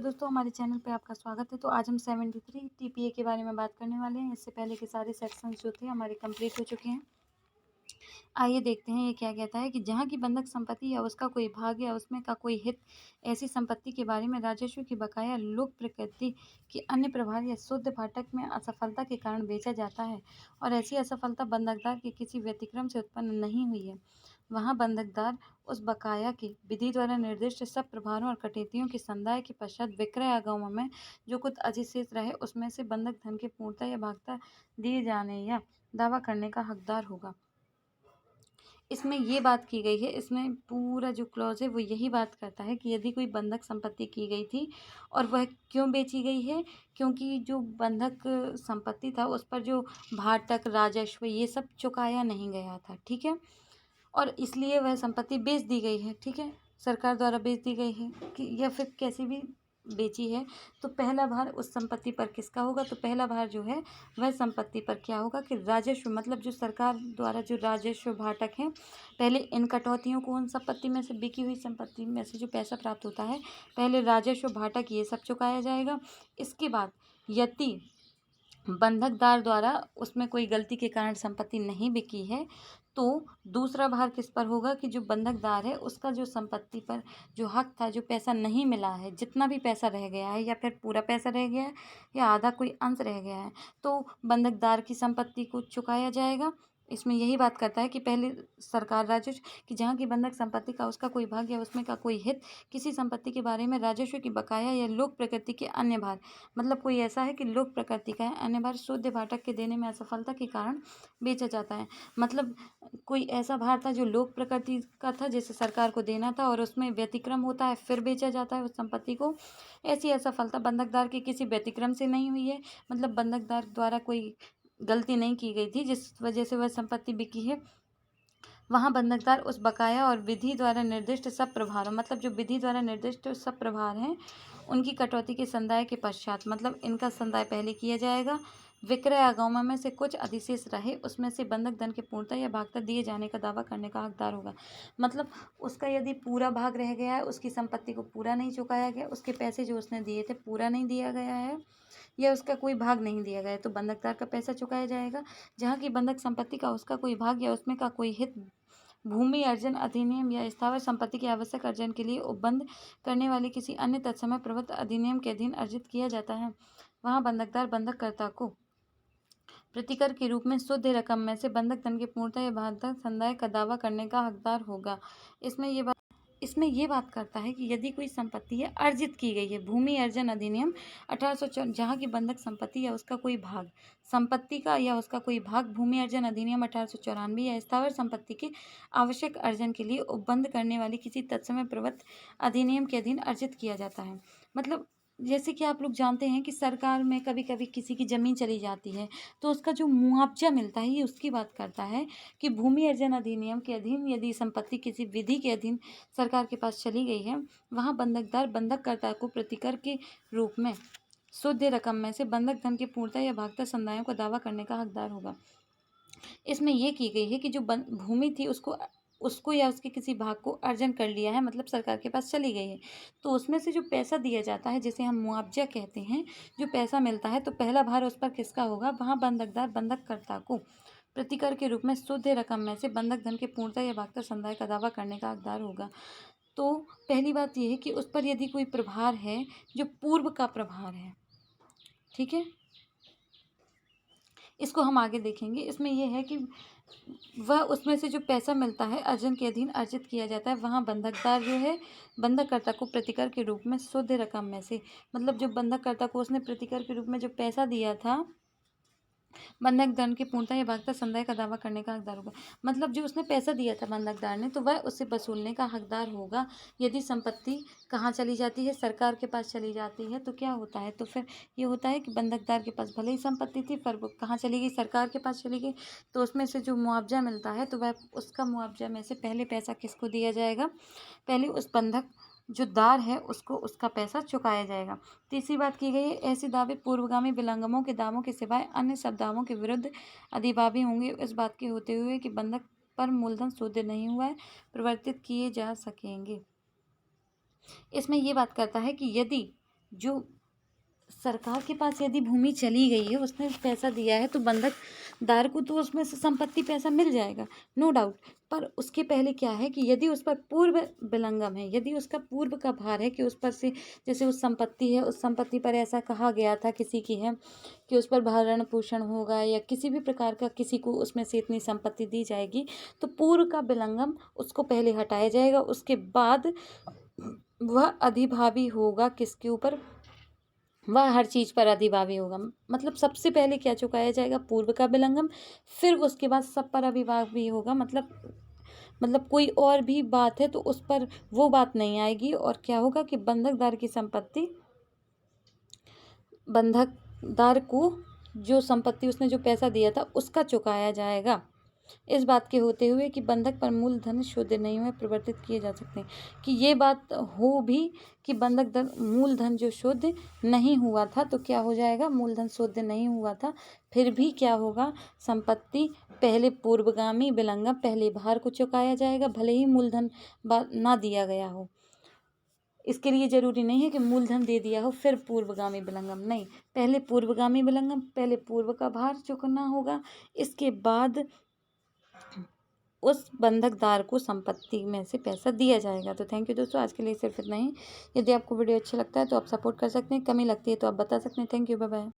दोस्तों हमारे चैनल पे आपका स्वागत है। तो आज हम 73 टीपीए के बारे में बात करने वाले हैं। इससे पहले के सारे सेक्शंस जो थे हमारे कंप्लीट हो चुके हैं। आइए देखते हैं ये क्या कहता है कि जहाँ की बंधक संपत्ति या उसका कोई भाग या उसमें का कोई हित ऐसी संपत्ति के बारे में राजस्व की बकाया लोक प्रकृति के अन्य प्रभार या शुद्ध भाटक में असफलता के कारण बेचा जाता है और ऐसी असफलता बंधकदार के किसी व्यतिक्रम से उत्पन्न नहीं हुई है, वहाँ बंधकदार उस बकाया के विधि द्वारा निर्दिष्ट सब प्रभारों और कटौतियों के संदाय के पश्चात विक्रय आगमों में जो कुछ अधिशेष रहे उसमें से बंधक धन के पूर्णता या भागता दिए जाने या दावा करने का हकदार होगा। इसमें ये बात की गई है, इसमें पूरा जो क्लॉज है वो यही बात करता है कि यदि कोई बंधक संपत्ति की गई थी और वह क्यों बेची गई है, क्योंकि जो बंधक संपत्ति था उस पर जो भाटक राजस्व ये सब चुकाया नहीं गया था, ठीक है, और इसलिए वह संपत्ति बेच दी गई है, ठीक है, सरकार द्वारा बेच दी गई है कि या फिर कैसी भी बेची है। तो पहला भार उस संपत्ति पर किसका होगा? तो पहला भार जो है वह संपत्ति पर क्या होगा कि राजस्व, मतलब जो सरकार द्वारा जो राजस्व भाटक है, पहले इन कटौतियों को उन संपत्ति में से, बिकी हुई संपत्ति में से जो पैसा प्राप्त होता है, पहले राजस्व भाटक ये सब चुकाया जाएगा। इसके बाद यदि बंधकदार द्वारा उसमें कोई गलती के कारण संपत्ति नहीं बिकी है तो दूसरा भार किस पर होगा कि जो बंधकदार है उसका जो संपत्ति पर जो हक था, जो पैसा नहीं मिला है, जितना भी पैसा रह गया है या फिर पूरा पैसा रह गया है या आधा कोई अंश रह गया है, तो बंधकदार की संपत्ति को चुकाया जाएगा। इसमें यही बात करता है कि पहले सरकार राजस्व कि जहाँ की बंधक संपत्ति का उसका कोई भाग या उसमें का कोई हित किसी संपत्ति के बारे में राजस्व की बकाया या लोक प्रकृति के अन्य भार, मतलब कोई ऐसा है कि लोक प्रकृति का है, अन्य भार शुद्ध भाटक के देने में असफलता के कारण बेचा जाता है। मतलब कोई ऐसा भार था जो लोक प्रकृति का था जिसे सरकार को देना था और उसमें व्यतिक्रम होता है फिर बेचा जाता है उस संपत्ति को। ऐसी असफलता बंधकदार के किसी व्यतिक्रम से नहीं हुई है, मतलब बंधकदार द्वारा कोई गलती नहीं की गई थी जिस वजह से वह संपत्ति बिकी है। वहाँ बंधकदार उस बकाया और विधि द्वारा निर्दिष्ट सब प्रभारों, मतलब जो विधि द्वारा निर्दिष्ट सब प्रभार हैं उनकी कटौती के संदाय के पश्चात, मतलब इनका संदाय पहले किया जाएगा, विक्रय आगमों में से कुछ अधिशेष रहे उसमें से बंधक धन के पूर्णता या भागता दिए जाने का दावा करने का हकदार होगा। मतलब उसका यदि पूरा भाग रह गया है, उसकी संपत्ति को पूरा नहीं चुकाया गया, उसके पैसे जो उसने दिए थे पूरा नहीं दिया गया है या उसका कोई भाग नहीं दिया गया है, तो बंधकदार का पैसा चुकाया जाएगा। जहाँ की बंधक संपत्ति का उसका कोई भाग या उसमें का कोई हित भूमि अर्जन अधिनियम या स्थावर संपत्ति के आवश्यक अर्जन के लिए उपबंध करने वाले किसी अन्य तत्समय प्रबंध अधिनियम के अधीन अर्जित किया जाता है, वहाँ बंधकदार बंधककर्ता को प्रतिकर के रूप में शुद्ध रकम में से बंधक धन के पूर्णता या बंधक संदाय का दावा करने का हकदार होगा। इसमें ये बात करता है कि यदि कोई संपत्ति है अर्जित की गई है, भूमि अर्जन अधिनियम 1854, जहाँ की बंधक संपत्ति या उसका कोई भाग, संपत्ति का या उसका कोई भाग भूमि अर्जन अधिनियम 1894 या स्थावर संपत्ति के आवश्यक अर्जन के लिए उपबंध करने वाली किसी तत्समय प्रवृत्त अधिनियम के अधीन अर्जित किया जाता है। मतलब जैसे कि आप लोग जानते हैं कि सरकार में कभी कभी किसी की ज़मीन चली जाती है तो उसका जो मुआवजा मिलता है ये उसकी बात करता है कि भूमि अर्जन अधिनियम के अधीन यदि संपत्ति किसी विधि के अधीन सरकार के पास चली गई है, वहाँ बंधकदार बंधककर्ता को प्रतिकर के रूप में शुद्ध रकम में से बंधक धन की पूर्णता या भागता संदायों का दावा करने का हकदार होगा। इसमें यह की गई है कि जो भूमि थी उसको या उसके किसी भाग को अर्जन कर लिया है, मतलब सरकार के पास चली गई है, तो उसमें से जो पैसा दिया जाता है जिसे हम मुआवजा कहते हैं, जो पैसा मिलता है, तो पहला भार उस पर किसका होगा? वहाँ बंधकदार बंधककर्ता को प्रतिकर के रूप में शुद्ध रकम में से बंधक धन के पूर्णता या भागता संदाय का दावा करने का हकदार होगा। तो पहली बात यह है कि उस पर यदि कोई प्रभार है जो पूर्व का प्रभार है, ठीक है, इसको हम आगे देखेंगे। इसमें यह है कि वह उसमें से जो पैसा मिलता है अर्जन के अधीन अर्जित किया जाता है, वहाँ बंधकदार जो है बंधककर्ता को प्रतिकर के रूप में शुद्ध रकम में से, मतलब जो बंधककर्ता को उसने प्रतिकर के रूप में जो पैसा दिया था, बंधक धन की पूर्णता या भागता संदाय का दावा करने का हकदार होगा। मतलब जो उसने पैसा दिया था बंधकदार ने, तो वह उससे वसूलने का हकदार होगा। यदि संपत्ति कहाँ चली जाती है? सरकार के पास चली जाती है, तो क्या होता है? तो फिर ये होता है कि बंधकदार के पास भले ही संपत्ति थी पर वो कहाँ चली गई? सरकार के पास चली गई। तो उसमें से जो मुआवजा मिलता है तो वह उसका मुआवजा में से पहले पैसा किसको दिया जाएगा? पहले उस बंधक जो दार है उसको उसका पैसा चुकाया जाएगा। तीसरी बात की गई है, ऐसे दावे पूर्वगामी विलंगमों के दावों के सिवाय अन्य सब दावों के विरुद्ध अधिभावी होंगे, इस बात के होते हुए कि बंधक पर मूलधन शुद्ध नहीं हुआ है, परिवर्तित किए जा सकेंगे। इसमें ये बात करता है कि यदि जो सरकार के पास यदि भूमि चली गई है, उसने पैसा दिया है, तो बंधकदार को तो उसमें से संपत्ति पैसा मिल जाएगा, नो डाउट। पर उसके पहले क्या है कि यदि उस पर पूर्व विलंगम है, यदि उसका पूर्व का भार है कि उस पर से, जैसे उस संपत्ति है, उस संपत्ति पर ऐसा कहा गया था किसी की है कि उस पर भरण पोषण होगा या किसी भी प्रकार का किसी को उसमें से इतनी संपत्ति दी जाएगी, तो पूर्व का विलंगम उसको पहले हटाया जाएगा। उसके बाद वह अधिभावी होगा किसके ऊपर, वह हर चीज़ पर अधिभावी होगा। मतलब सबसे पहले क्या चुकाया जाएगा, पूर्व का विलंगम, फिर उसके बाद सब पर अधिभावी होगा। मतलब कोई और भी बात है तो उस पर वो बात नहीं आएगी। और क्या होगा कि बंधकदार की संपत्ति, बंधकदार को जो संपत्ति उसने जो पैसा दिया था उसका चुकाया जाएगा। इस बात के होते हुए कि बंधक पर मूलधन शुद्ध नहीं हुए परिवर्तित किए जा सकते हैं, कि ये बात हो भी कि बंधक मूलधन जो शुद्ध नहीं हुआ था, तो क्या हो जाएगा, मूलधन शुद्ध नहीं हुआ था, फिर भी क्या होगा, संपत्ति पहले पूर्वगामी विलंगम पहले भार को चुकाया जाएगा, भले ही मूलधन ना दिया गया हो। इसके लिए जरूरी नहीं है कि मूलधन दे दिया हो फिर पूर्वगामी विलंगम, नहीं, पहले पूर्वगामी विलंगम, पहले पूर्व का भार चुकाना होगा, इसके बाद उस बंधकदार को संपत्ति में से पैसा दिया जाएगा। तो थैंक यू दोस्तों, आज के लिए सिर्फ इतना ही। यदि आपको वीडियो अच्छा लगता है तो आप सपोर्ट कर सकते हैं, कमी लगती है तो आप बता सकते हैं। Thank you, bye bye.